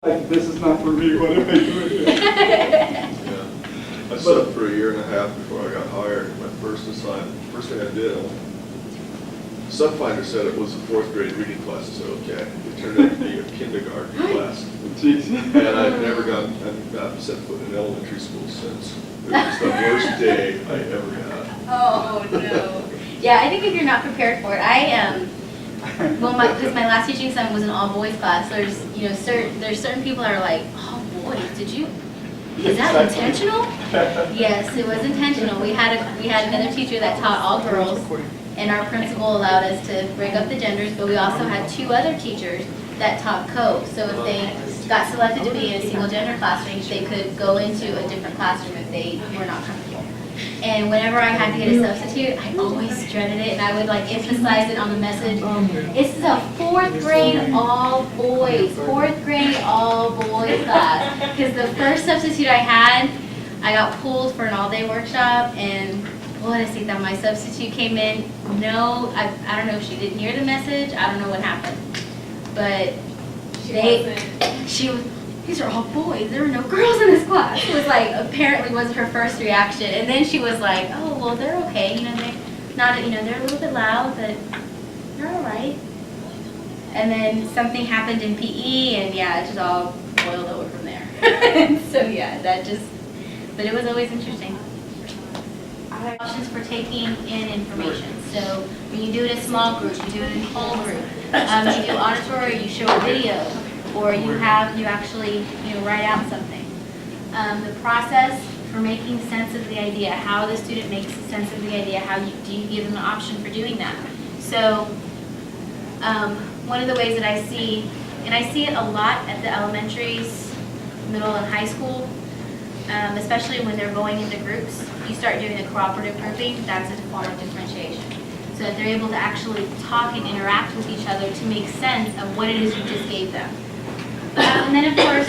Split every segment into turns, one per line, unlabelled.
Like, this is not for me, what am I doing?
Yeah. I subbed for a year and a half before I got hired. My first assignment, first thing I did, Subfinder said it was a 4th grade reading class, so okay. It turned out to be a kindergarten class.
Jeez.
And I've never I've set foot in elementary school since. It was the worst day I ever had.
Oh, no. Yeah, I think if you're not prepared for it, well, because my last teaching assignment was an all-boys class, there's, you know, there's certain people that are like, oh, boys, is that intentional? Yes, it was intentional. We had another teacher that taught all girls, and our principal allowed us to break up the genders, but we also had 2 other teachers that taught co. So if they got selected to be in a single gender classroom, they could go into a different classroom if they were not comfortable. And whenever I had to get a substitute, I always dreaded it, and I would like emphasize it on the message. This is a 4th grade all boys class. Because the first substitute I had, I got pulled for an all-day workshop, and pobrecita, my substitute came in. No, I don't know if she didn't hear the message. I don't know what happened, but these are all boys. There are no girls in this class. It was like, apparently was her first reaction. And then she was like, oh, well, they're okay. You know, they're a little bit loud, but they're all right. And then something happened in PE, and yeah, it just all boiled over from there. So yeah, but it was always interesting. Options for taking in information. So when you do it in small groups, you do it in whole group. You do auditory, you show a video, or you actually write out something. The process for making sense of the idea, how the student makes sense of the idea, do you give them an option for doing that? So one of the ways that I see, and I see it a lot at the elementaries, middle and high school, especially when they're going into groups, you start doing a cooperative grouping. That's a form of differentiation. So that they're able to actually talk and interact with each other to make sense of what it is you just gave them. And then, of course,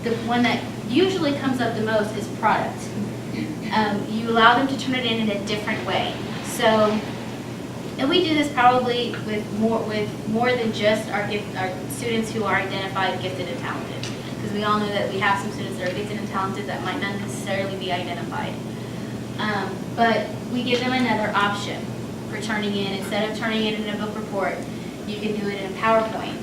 the one that usually comes up the most is product. You allow them to turn it in a different way. So, and we do this probably with more than just our students who are identified gifted and talented. Because we all know that we have some students that are gifted and talented that might not necessarily be identified. But we give them another option for turning in. Instead of turning it in a book report, you can do it in a PowerPoint.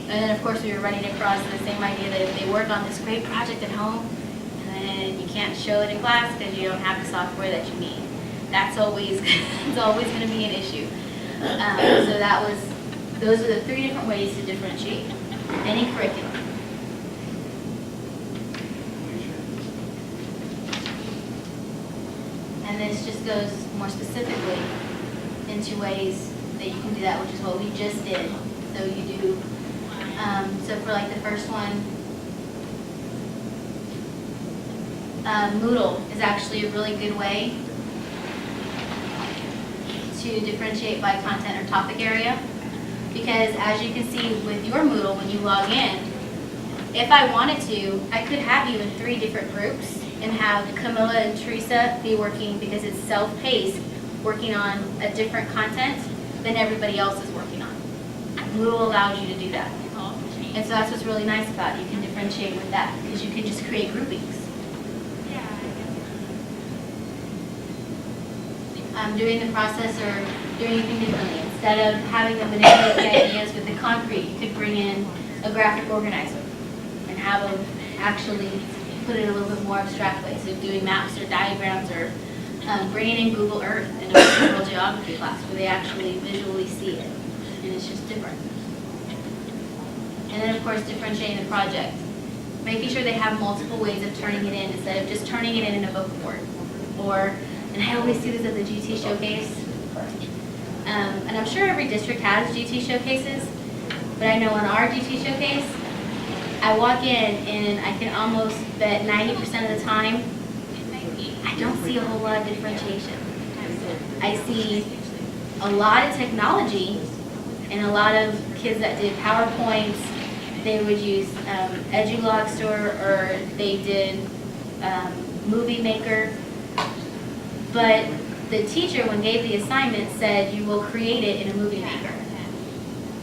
And then, of course, we were running across the same idea that if they work on this great project at home, and then you can't show it in class because you don't have the software that you need. That's always, it's always going to be an issue. So those are the 3 different ways to differentiate any curriculum. And this just goes more specifically into ways that you can do that, which is what we just did. So you do, so for like the first one, Moodle is actually a really good way to differentiate by content or topic area. Because as you can see with your Moodle, when you log in, if I wanted to, I could have you in 3 different groups and have Camilla and Teresa be working, because it's self-paced, working on a different content than everybody else is working on. Moodle allows you to do that. And so that's what's really nice about it. You can differentiate with that, because you can just create groupings. Doing the process or doing anything differently. Instead of having them manipulate the ideas with the concrete, you could bring in a graphic organizer and have them actually put it in a little bit more abstract way. So doing maps or diagrams, or bringing in Google Earth in a visual geography class where they actually visually see it, and it's just different. And then, of course, differentiating the project, making sure they have multiple ways of turning it in instead of just turning it in a book report. And I always see this at the GT showcase, and I'm sure every district has GT showcases, but I know in our GT showcase, I walk in and I can almost bet 90% of the time, I don't see a whole lot of differentiation. I see a lot of technology and a lot of kids that did PowerPoints. They would use EduLogStore, or they did Movie Maker. But the teacher, when gave the assignment, said you will create it in a Movie Maker.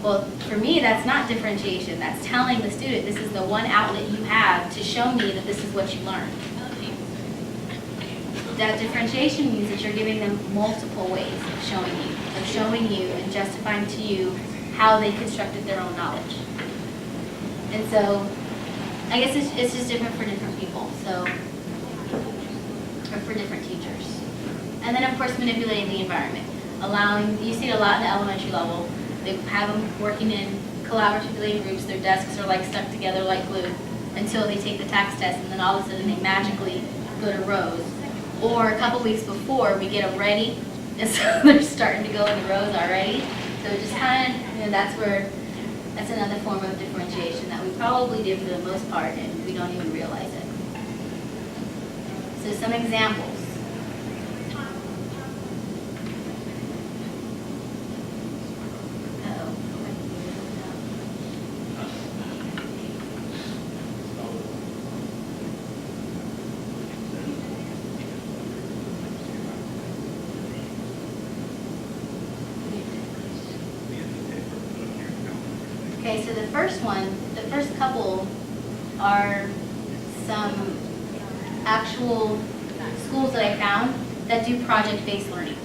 Well, for me, that's not differentiation. That's telling the student, this is the one outlet you have to show me that this is what you learned. That differentiation means that you're giving them multiple ways of showing you and justifying to you how they constructed their own knowledge. And so, I guess it's just different for different people, so, or for different teachers. And then, of course, manipulating the environment. You see it a lot in the elementary level. They have them working in collaboratively groups. Their desks are like stuck together like glue until they take the tax test, and then all of a sudden they magically go to rows. Or a couple weeks before, we get them ready, and so they're starting to go in the rows already. So it just kind of, that's another form of differentiation that we probably do for the most part, and we don't even realize it. So some examples. Okay, so the first couple are some actual schools that I found that do project-based learning.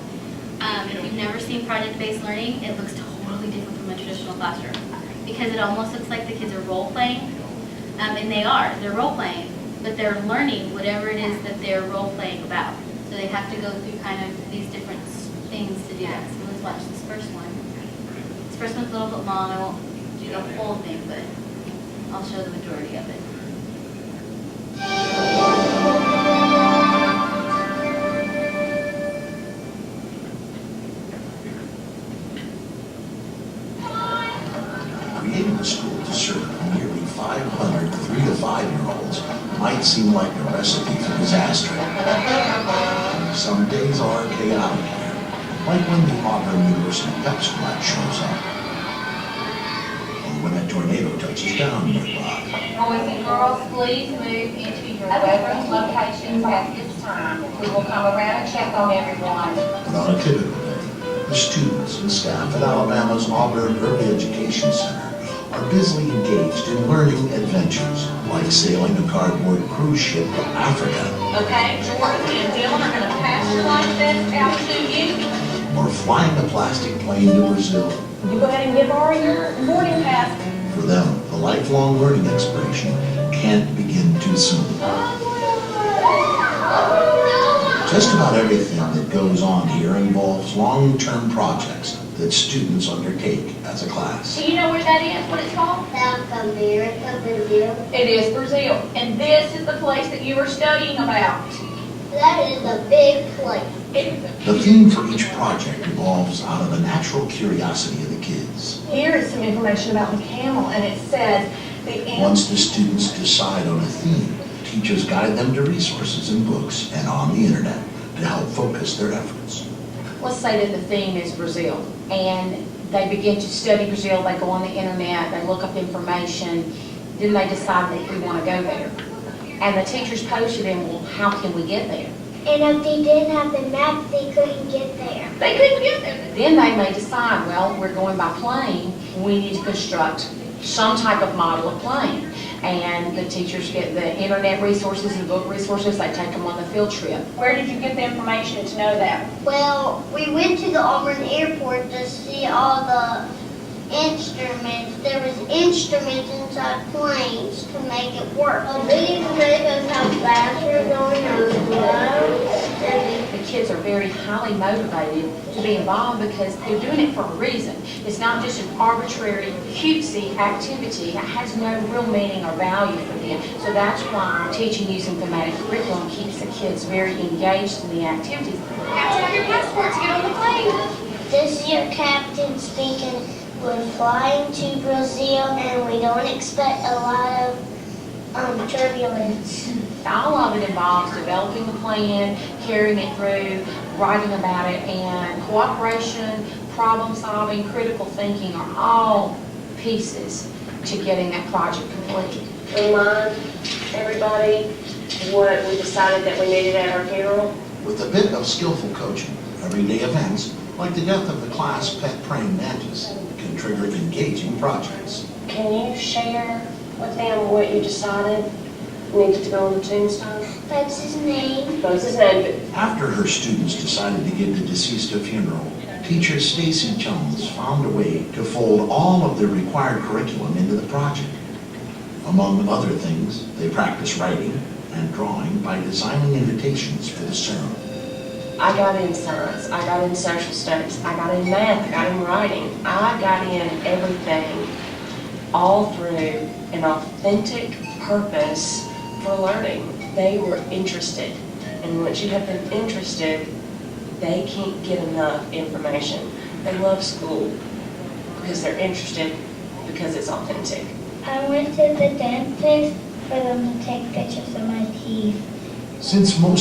If you've never seen project-based learning, it looks totally different from a traditional classroom because it almost looks like the kids are role-playing, and they're role-playing, but they're learning whatever it is that they're role-playing about. So they have to go through kind of these different things to do that. So let's watch this first one. This first one's a little bit long. I won't do the whole thing, but I'll show the majority of it.
Creating a school to serve nearly 500 3- to 5-year-olds might seem like a recipe for disaster. Some days are chaotic here, like when the Auburn University Pep Squad shows up. When that tornado touches down nearby.
Boys and girls, please move into your bedroom locations at this time. We will come around and check on everyone.
But on a typical day, the students and staff at Alabama's Auburn Early Education Center are busily engaged in learning adventures, like sailing a cardboard cruise ship to Africa.
Okay, Jordan and Dylan are going to pass your life vest out to you.
Or flying a plastic plane to Brazil.
You go ahead and give Ari your boarding pass.
For them, the lifelong learning exploration can't begin too soon. Just about everything that goes on here involves long-term projects that students undertake as a class.
Do you know where that is, what it's called?
South America, Brazil.
It is Brazil. And this is the place that you were studying about.
That is a big place.
The theme for each project evolves out of the natural curiosity of the kids.
Here is some information about the camel, and it says
Once the students decide on a theme, teachers guide them to resources in books and on the internet to help focus their efforts.
Let's say that the theme is Brazil, and they begin to study Brazil. They go on the internet, they look up information, then they decide that we want to go there. And the teachers pose to them, well, how can we get there?
And if they didn't have the map, they couldn't get there.
They couldn't get there. Then they may decide, well, we're going by plane, we need to construct some type of model of plane. And the teachers get the internet resources and book resources, they take them on the field trip. Where did you get the information to know that?
Well, we went to the Auburn airport to see all the instruments. There was instruments inside planes to make it work. These make us how fast we're going on
The kids are very highly motivated to be involved because they're doing it for a reason. It's not just an arbitrary, cutesy activity. It has no real meaning or value for them. So that's why teaching using thematic curriculum keeps the kids very engaged in the activities. You have to have your passport to get on the plane.
This year, Captain's thinking we're flying to Brazil and we don't expect a lot of turbulence.
All of it involves developing the plan, carrying it through, writing about it, and cooperation, problem solving, critical thinking are all pieces to getting that project completed.
Remind everybody what we decided that we needed at our funeral.
With a bit of skillful coaching, everyday events, like the death of the class pet praying mantis, can trigger engaging projects.
Can you share with them what you decided needed to go on the tombstone?
That's his name.
What's his name?
After her students decided to give the deceased a funeral, teacher Stacy Jones found a way to fold all of the required curriculum into the project. Among other things, they practiced writing and drawing by designing invitations for the sermon.
I got in science, I got in social studies, I got in math, I got in writing, I got in everything, all through an authentic purpose for learning. They were interested, and once you have them interested, they can't get enough information. They love school because they're interested, because it's authentic.
I went to the dentist for them to take pictures of my teeth.
Since most